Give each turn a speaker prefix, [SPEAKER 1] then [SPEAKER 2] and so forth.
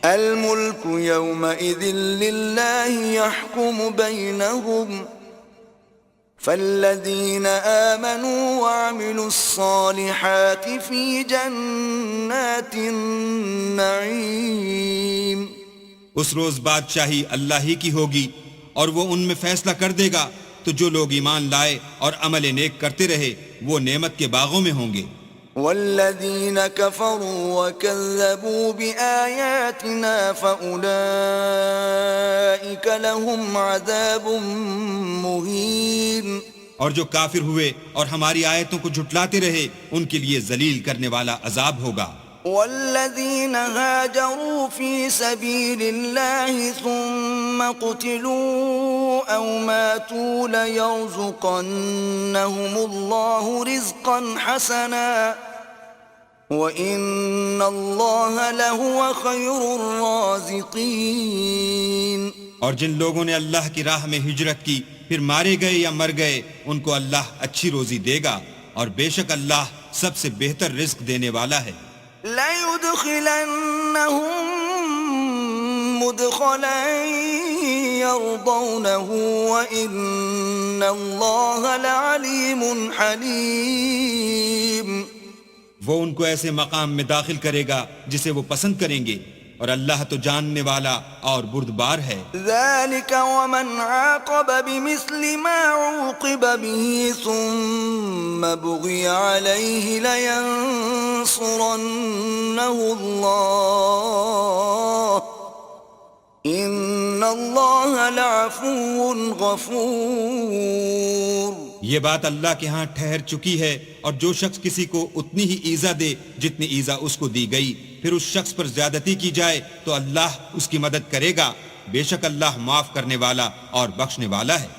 [SPEAKER 1] الملك يومئذ لله يحكم بينهم فالذين آمنوا وعملوا الصالحات في جنات النعيم.
[SPEAKER 2] اس روز بادشاہی اللہ ہی کی ہوگی اور وہ ان میں فیصلہ کر دے گا، تو جو لوگ ایمان لائے اور عمل نیک کرتے رہے وہ نعمت کے باغوں میں ہوں گے.
[SPEAKER 1] والذین کفروا وکذبوا بآیاتنا فأولئک لهم عذاب مہین.
[SPEAKER 2] اور جو کافر ہوئے اور ہماری آیتوں کو جھٹلاتے رہے ان کے لیے ذلیل کرنے والا عذاب ہوگا.
[SPEAKER 1] والذین هاجروا فی سبیل اللہ ثم قتلوا او ماتوا لیرزقنهم اللہ رزقا حسنا وَإِنَّ اللَّهَ لَهُوَ خَيْرُ الرَّازِقِينَ.
[SPEAKER 2] اور جن لوگوں نے اللہ کی راہ میں ہجرت کی پھر مارے گئے یا مر گئے ان کو اللہ اچھی روزی دے گا، اور بے شک اللہ سب سے بہتر رزق دینے والا ہے.
[SPEAKER 1] لَيُدْخِلَنَّهُمْ مُدْخَلًا يَرْضَوْنَهُ وَإِنَّ اللَّهَ لَعَلِيمٌ حَلِيمٌ.
[SPEAKER 2] وہ ان کو ایسے مقام میں داخل کرے گا جسے وہ پسند کریں گے، اور اللہ تو جاننے والا اور بردبار ہے.
[SPEAKER 1] ذَلِكَ وَمَنْ عَاقَبَ بِمِثْلِ مَا عُوقِبَ بِهِ ثُمَّ بُغِيَ عَلَيْهِ لَيَنصُرَنَّهُ اللَّهُ إِنَّ اللَّهَ لَعَفُوٌّ غَفُورٌ.
[SPEAKER 2] یہ بات اللہ کے ہاں ٹھہر چکی ہے، اور جو شخص کسی کو اتنی ہی ایذا دے جتنی ایذا اس کو دی گئی، پھر اس شخص پر زیادتی کی جائے تو اللہ اس کی مدد کرے گا. بے شک اللہ معاف کرنے والا اور بخشنے والا ہے.